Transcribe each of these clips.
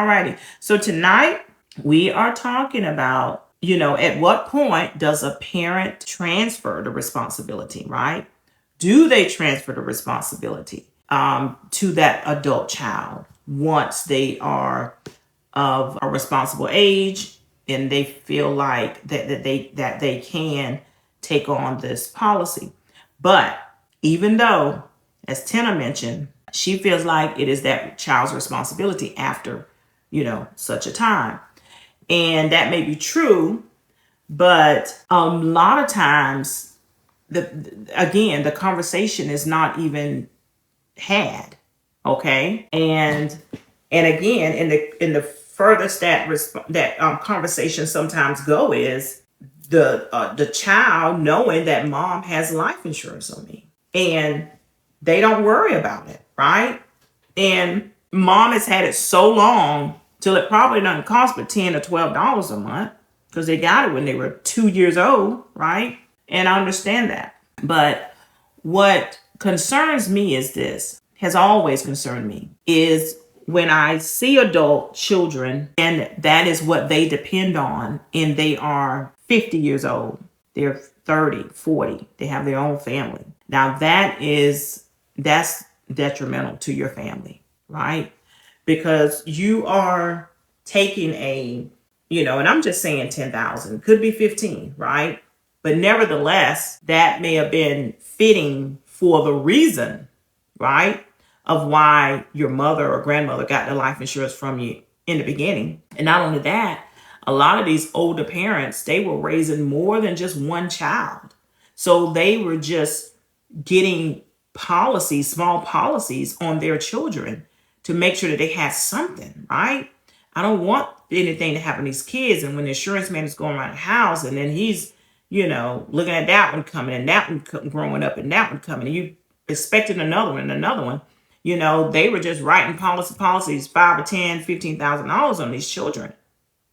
Alrighty. So tonight we are talking about, at what point does a parent transfer the responsibility, right? Do they transfer the responsibility to that adult child once they are of a responsible age and they feel like that they can take on this policy? But even though, as Tina mentioned, she feels like it is that child's responsibility after, such a time. And that may be true, but a lot of times, the conversation is not even had. Okay. And again, in the furthest that conversation sometimes go is the child knowing that mom has life insurance on me, and they don't worry about it, right? And mom has had it so long till it probably doesn't cost but $10 or $12 a month because they got it when they were 2 years old, right? And I understand that. But what concerns me is this, has always concerned me, is when I see adult children and that is what they depend on, and they are 50 years old, they're 30, 40, they have their own family. Now that's detrimental to your family, right? Because you are taking and I'm just saying 10,000, could be 15, right? But nevertheless, that may have been fitting for the reason, right, of why your mother or grandmother got the life insurance from you in the beginning. And not only that, a lot of these older parents, they were raising more than just one child. So they were just getting small policies on their children to make sure that they had something, right? I don't want anything to happen to these kids. And when the insurance man is going around the house and then he's, looking at that one coming and that one growing up and that one coming, and you expecting another one and another one, they were just writing policies, $5,000 or $10,000, $15,000 on these children,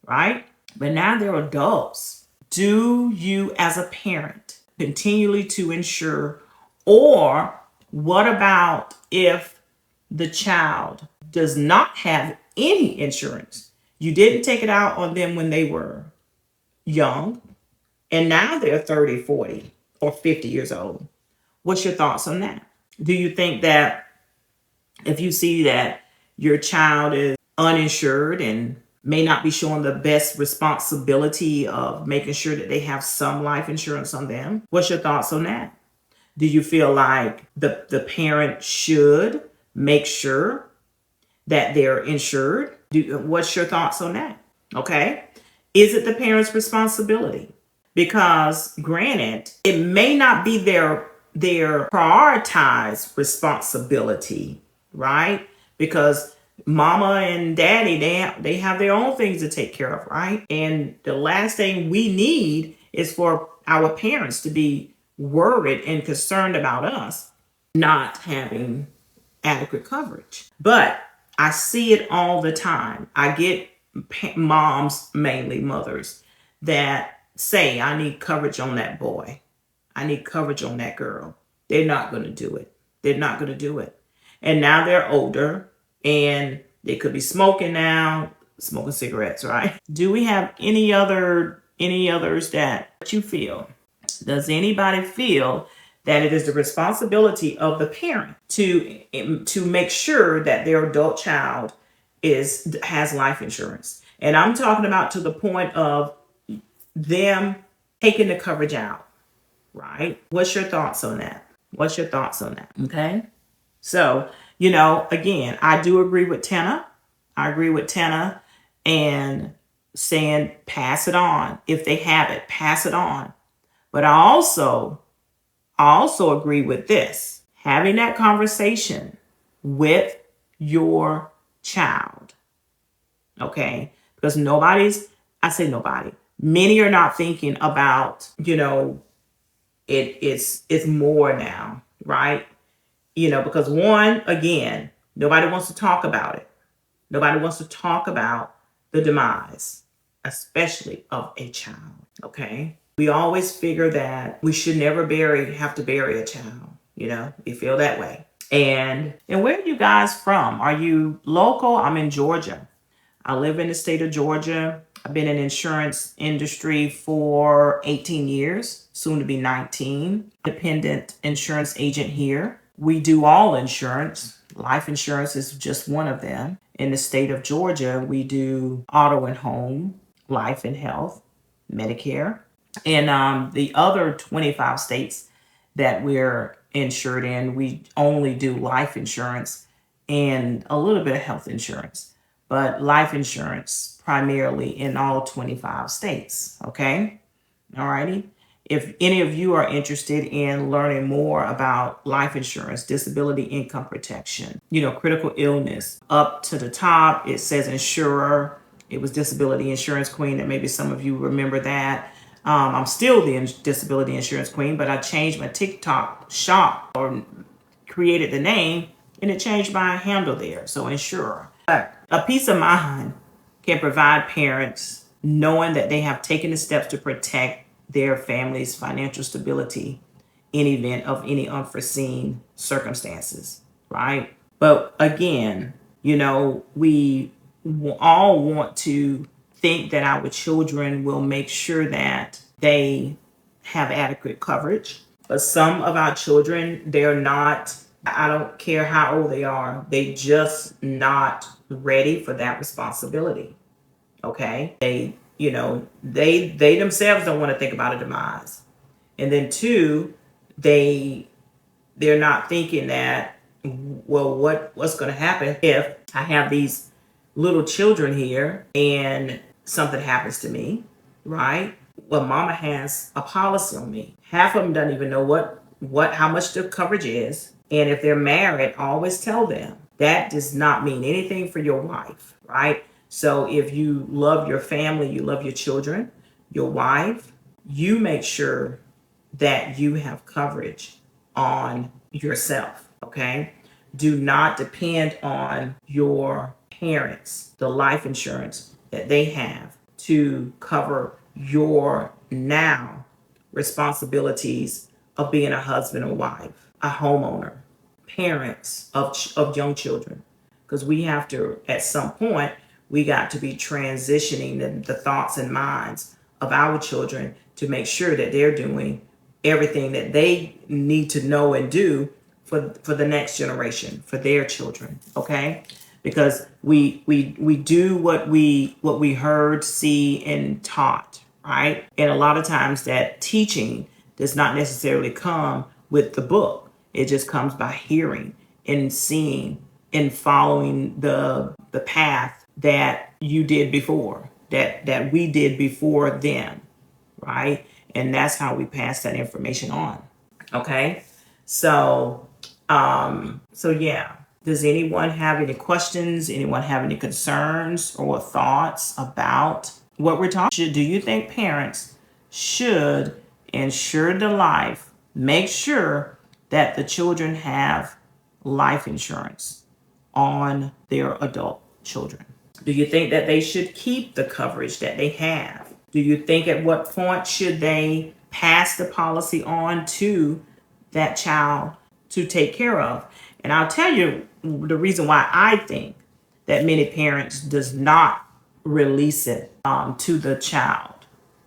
right? But now they're adults. Do you, as a parent, continually to insure, or what about if the child does not have any insurance? You didn't take it out on them when they were young, and now they're 30, 40, or 50 years old. What's your thoughts on that? Do you think that if you see that your child is uninsured and may not be showing the best responsibility of making sure that they have some life insurance on them, what's your thoughts on that? Do you feel like the parent should make sure that they're insured? What's your thoughts on that? Okay. Is it the parent's responsibility? Because granted, it may not be their prioritized responsibility, right? Because mama and daddy, they have their own things to take care of, right? And the last thing we need is for our parents to be worried and concerned about us not having adequate coverage. But I see it all the time. I get moms, mainly mothers, that say, I need coverage on that boy. I need coverage on that girl. They're not going to do it. They're not going to do it. And now they're older and they could be smoking now, smoking cigarettes, right? Do we have any others that you feel? Does anybody feel that it is the responsibility of the parent to make sure that their adult child has life insurance? And I'm talking about to the point of them taking the coverage out, right? What's your thoughts on that? What's your thoughts on that? Okay. So, again, I do agree with Tina. I agree with Tina and saying pass it on. If they have it, pass it on. But I also agree with this, having that conversation with your child. Okay. Because many are not thinking about, it's more now, right? Because one, again, nobody wants to talk about it. Nobody wants to talk about the demise, especially of a child. Okay. We always figure that we should never have to bury a child. We feel that way. And where are you guys from? Are you local? I'm in Georgia. I live in the state of Georgia. I've been in the insurance industry for 18 years, soon to be 19. Independent insurance agent here. We do all insurance. Life insurance is just one of them. In the state of Georgia, we do auto and home, life and health, Medicare. And the other 25 states that we're insured in, we only do life insurance and a little bit of health insurance, but life insurance primarily in all 25 states. Okay. All righty. If any of you are interested in learning more about life insurance, disability income protection, critical illness, up to the top, it says insurer. It was disability insurance queen, and maybe some of you remember that. I'm still the disability insurance queen, but I changed my TikTok shop or created the name, and it changed my handle there. So insurer. But a peace of mind can provide parents knowing that they have taken the steps to protect their family's financial stability in event of any unforeseen circumstances, right? But again, we all want to think that our children will make sure that they have adequate coverage. But some of our children, they're not, I don't care how old they are, they just not ready for that responsibility. Okay? They themselves don't want to think about a demise. And then two, they're not thinking that, well, what's going to happen if I have these little children here and something happens to me, right? Well, mama has a policy on me. Half of them don't even know how much the coverage is. And if they're married, always tell them that does not mean anything for your wife, right? So if you love your family, you love your children, your wife, you make sure that you have coverage on yourself, okay? Do not depend on your parents, the life insurance that they have to cover your now responsibilities of being a husband or wife, a homeowner, parents of young children. Because we have to, at some point, we got to be transitioning the thoughts and minds of our children to make sure that they're doing everything that they need to know and do for the next generation, for their children, okay? Because we do what we heard, see, and taught, right? And a lot of times that teaching does not necessarily come with the book. It just comes by hearing and seeing and following the path that you did before, that we did before them, right? And that's how we pass that information on. Okay. So yeah. Does anyone have any questions? Anyone have any concerns or thoughts about what we're talking? Do you think parents should insure the life, make sure that the children have life insurance on their adult children? Do you think that they should keep the coverage that they have? Do you think at what point should they pass the policy on to that child to take care of? And I'll tell you the reason why I think that many parents does not release it to the child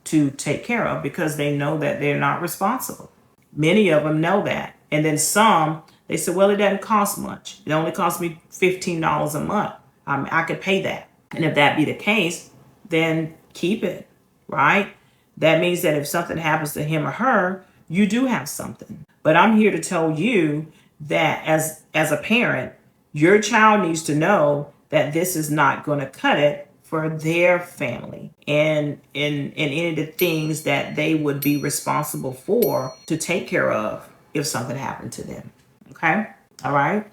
to take care of, because they know that they're not responsible. Many of them know that. And then some, they say, well, it doesn't cost much. It only costs me $15 a month. I could pay that. And if that be the case, then keep it, right? That means that if something happens to him or her, you do have something. But I'm here to tell you that as a parent, your child needs to know that this is not going to cut it for their family and in any of the things that they would be responsible for to take care of if something happened to them. Okay? All right?